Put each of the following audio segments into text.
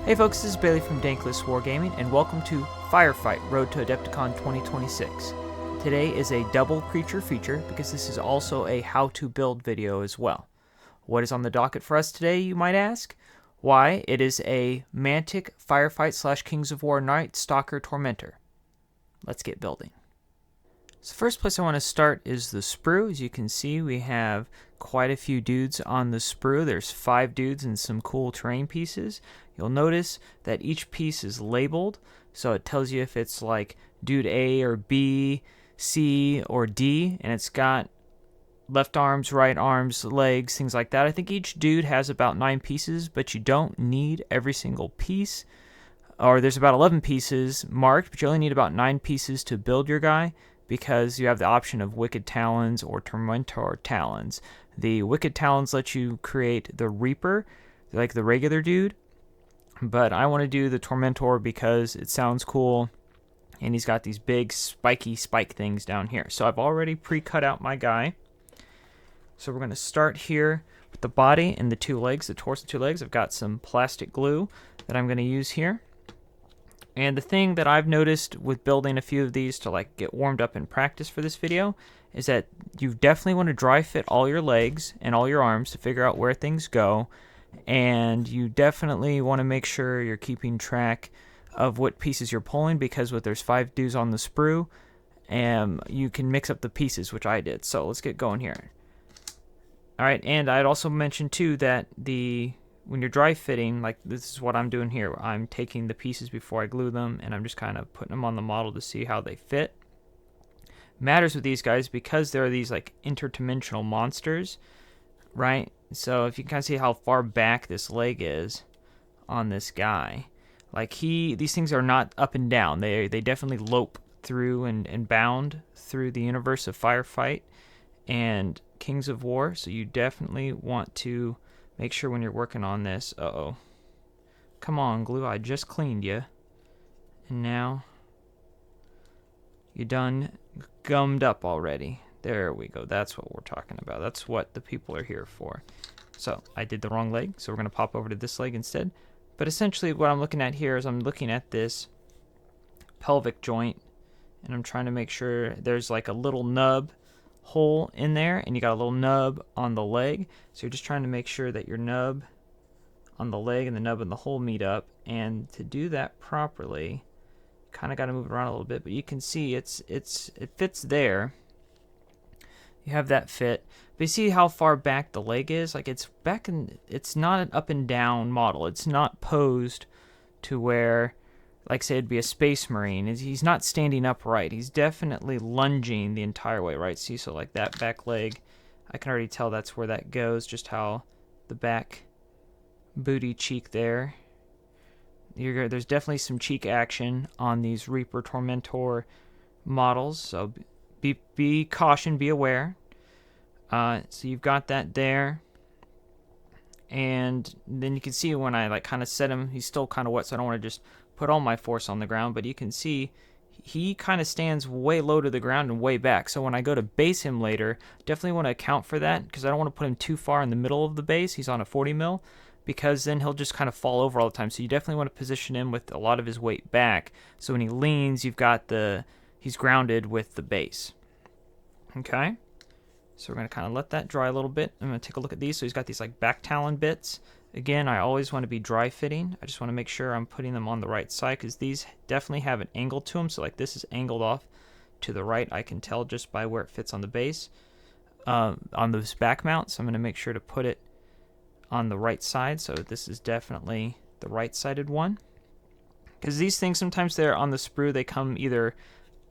Hey folks, this is Bailey from Dank Wargaming, and welcome to Firefight Road to Adepticon 2026. Today is a double creature feature because this is also a how-to build video as well. What is on the docket for us today, you might ask? Why, it is a Mantic Firefight / Kings of War Nightstalker Tormentor. Let's get building. So first place I want to start is the sprue. As you can see, we have quite a few dudes on the sprue. There's 5 dudes and some cool terrain pieces. You'll notice that each piece is labeled, so it tells you if it's like dude A or B, C or D, and it's got left arms, right arms, legs, things like that. I think each dude has about 9 pieces, but you don't need every single piece. Or there's about 11 pieces marked, but you only need about 9 pieces to build your guy, because you have the option of Wicked Talons or Tormentor Talons. The Wicked Talons let you create the Reaper, like the regular dude, but I want to do the Tormentor because it sounds cool, and he's got these big spiky spike things down here. So I've already pre-cut out my guy. So we're going to start here with the body and the 2 legs, the torso and 2 legs. I've got some plastic glue that I'm going to use here. And the thing that I've noticed with building a few of these to like get warmed up in practice for this video is that you definitely want to dry fit all your legs and all your arms to figure out where things go. And you definitely want to make sure you're keeping track of what pieces you're pulling, because there's 5 dudes on the sprue, and you can mix up the pieces, which I did. So let's get going here. Alright, and I'd also mention too that when you're dry fitting, like this is what I'm doing here. I'm taking the pieces before I glue them, and I'm just kind of putting them on the model to see how they fit. Matters with these guys because they're these like interdimensional monsters, right? So if you can kind of see how far back this leg is on this guy, like these things are not up and down. They definitely lope through and bound through the universe of Firefight and Kings of War. So you definitely want to make sure when you're working on this. Uh-oh. Come on, glue. I just cleaned you. And now you done gummed up already. There we go. That's what we're talking about. That's what the people are here for. So I did the wrong leg, so we're going to pop over to this leg instead. But essentially what I'm looking at here is I'm looking at this pelvic joint, and I'm trying to make sure there's like a little nub hole in there, and you got a little nub on the leg. So you're just trying to make sure that your nub on the leg and the nub in the hole meet up. And to do that properly, kind of got to move it around a little bit, but you can see it fits there. You have that fit, but you see how far back the leg is? Like it's back in, it's not an up and down model. It's not posed to where, like say it'd be a space marine. He's not standing upright. He's definitely lunging the entire way, right? See, so like that back leg, I can already tell that's where that goes, just how the back booty cheek there. There's definitely some cheek action on these Reaper Tormentor models, so be caution, be aware. So you've got that there, and then you can see when I like kind of set him, he's still kind of wet, so I don't want to just put all my force on the ground, but you can see he kind of stands way low to the ground and way back. So when I go to base him later, definitely want to account for that, because I don't want to put him too far in the middle of the base. He's on a 40 mil, because then he'll just kind of fall over all the time. So you definitely want to position him with a lot of his weight back, so when he leans, you've got he's grounded with the base. Okay, so we're going to kind of let that dry a little bit. I'm going to take a look at these. So he's got these like back talon bits. Again, I always want to be dry fitting. I just want to make sure I'm putting them on the right side, because these definitely have an angle to them. So like this is angled off to the right. I can tell just by where it fits on the base, on those back mounts. So I'm going to make sure to put it on the right side. So this is definitely the right-sided one, because these things sometimes they're on the sprue, they come either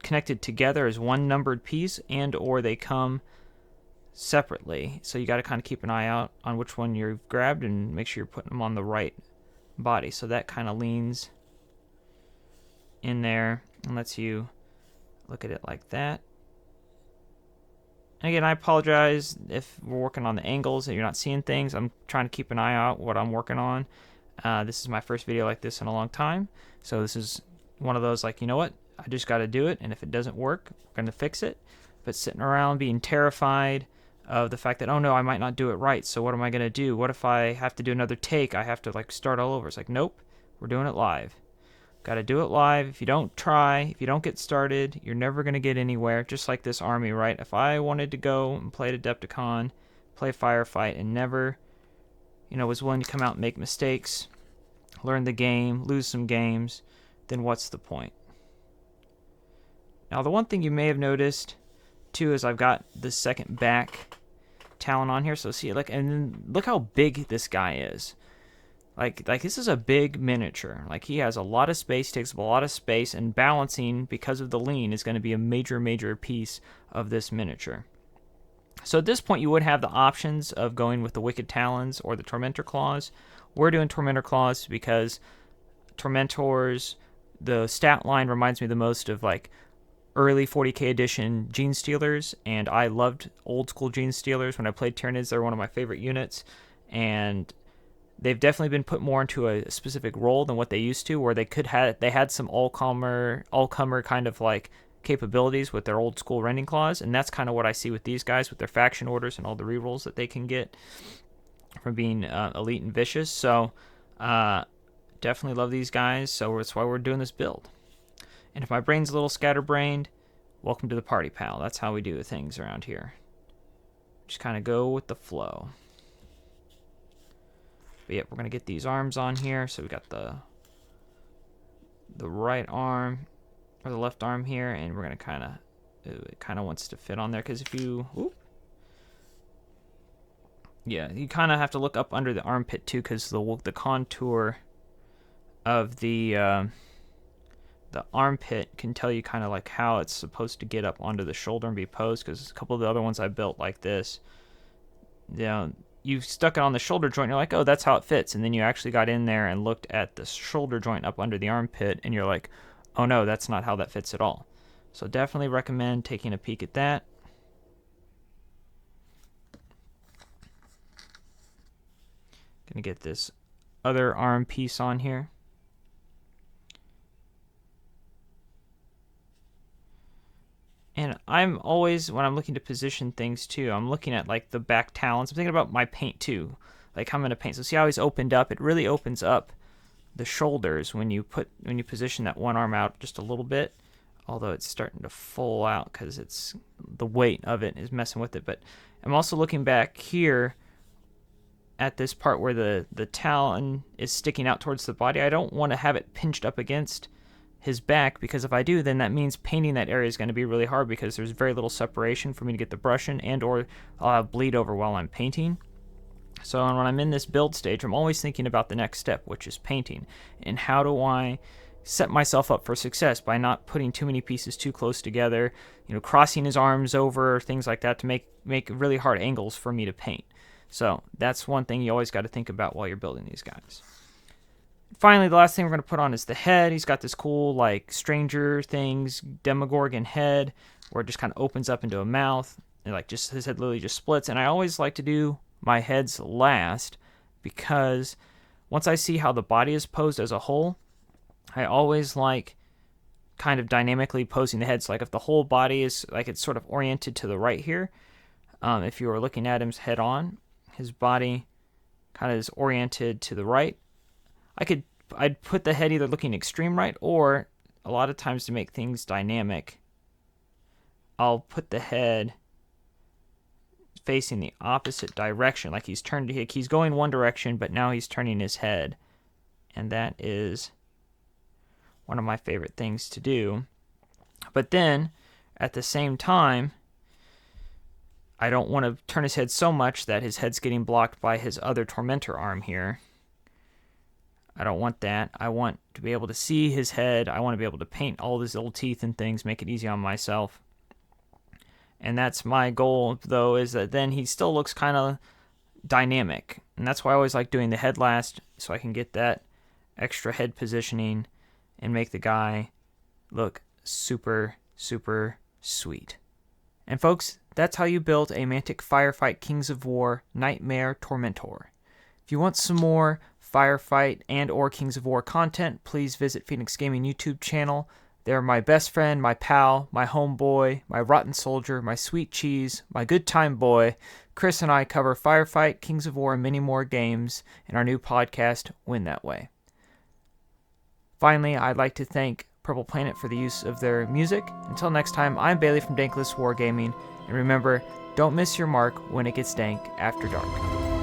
connected together as one numbered piece, and or they come separately. So you got to kind of keep an eye out on which one you've grabbed and make sure you're putting them on the right body. So that kind of leans in there and lets you look at it like that. And again, I apologize if we're working on the angles and you're not seeing things. I'm trying to keep an eye out what I'm working on. This is my first video like this in a long time, so this is one of those like, you know what, I just got to do it, and if it doesn't work, we're going to fix it. But sitting around being terrified of the fact that, oh no, I might not do it right, so what am I going to do? What if I have to do another take? I have to like start all over. It's like, nope, We're doing it live. Got to do it live. If you don't try, if you don't get started, you're never going to get anywhere. Just like this army, right? If I wanted to go and play Adepticon, play Firefight, and never, was willing to come out and make mistakes, learn the game, lose some games, then what's the point? Now, the one thing you may have noticed, too, is I've got the second back talon on here. So see, and then look how big this guy is. Like this is a big miniature. Like, he has a lot of space, takes up a lot of space, and balancing, because of the lean, is going to be a major piece of this miniature. So at this point, you would have the options of going with the Wicked Talons or the Tormentor Claws. We're doing Tormentor Claws because Tormentors, the stat line reminds me the most of like early 40k edition Gene Stealers, and I loved old school Gene Stealers. When I played Tyranids, they're one of my favorite units, and they've definitely been put more into a specific role than what they used to, where they had some all-comer kind of like capabilities with their old school Rending Claws, and that's kind of what I see with these guys, with their faction orders and all the rerolls that they can get from being elite and vicious. So definitely love these guys, so that's why we're doing this build. And if my brain's a little scatterbrained, welcome to the party, pal. That's how we do things around here. Just kind of go with the flow. But yep, we're going to get these arms on here. So we got the right arm, or the left arm here, and we're going to it kind of wants to fit on there, because if you, yeah, you kind of have to look up under the armpit too, because the contour of the armpit can tell you kind of like how it's supposed to get up onto the shoulder and be posed, because a couple of the other ones I built like this, you stuck it on the shoulder joint, and you're like, oh, that's how it fits. And then you actually got in there and looked at the shoulder joint up under the armpit, and you're like, oh no, that's not how that fits at all. So definitely recommend taking a peek at that. Gonna get this other arm piece on here. And I'm always, when I'm looking to position things too, I'm looking at like the back talons. I'm thinking about my paint too, like how I'm gonna paint. So see how he's opened up? It really opens up the shoulders when you position that one arm out just a little bit. Although it's starting to full out because it's the weight of it is messing with it. But I'm also looking back here at this part where the talon is sticking out towards the body. I don't want to have it pinched up against his back, because if I do, then that means painting that area is going to be really hard, because there's very little separation for me to get the brush in, and or I'll have bleed over while I'm painting. So when I'm in this build stage, I'm always thinking about the next step, which is painting. And how do I set myself up for success by not putting too many pieces too close together, crossing his arms over, things like that, to make really hard angles for me to paint. So that's one thing you always got to think about while you're building these guys. Finally, the last thing we're going to put on is the head. He's got this cool, like, Stranger Things Demogorgon head, where it just kind of opens up into a mouth, and like just his head literally just splits. And I always like to do my heads last, because once I see how the body is posed as a whole, I always like kind of dynamically posing the heads. Like if the whole body is like it's sort of oriented to the right here, if you were looking at him head on, his body kind of is oriented to the right. I'd put the head either looking extreme right, or a lot of times to make things dynamic, I'll put the head facing the opposite direction. Like he's going one direction, but now he's turning his head. And that is one of my favorite things to do. But then, at the same time, I don't want to turn his head so much that his head's getting blocked by his other Tormentor arm here. I don't want that. I want to be able to see his head. I want to be able to paint all his little teeth and things, make it easy on myself. And that's my goal, though, is that then he still looks kind of dynamic. And that's why I always like doing the head last, so I can get that extra head positioning and make the guy look super, super sweet. And folks, that's how you build a Mantic Firefight Kings of War Nightmare Tormentor. If you want some more Firefight and or Kings of War content, please visit Phoenix Gaming YouTube channel. They're my best friend, my pal, my homeboy, my rotten soldier, my sweet cheese, my good time boy. Chris and I cover Firefight, Kings of War, and many more games in our new podcast, Win That Way. Finally, I'd like to thank Purple Planet for the use of their music. Until next time, I'm Bailey from Dankless Wargaming, and remember, don't miss your mark when it gets dank after dark.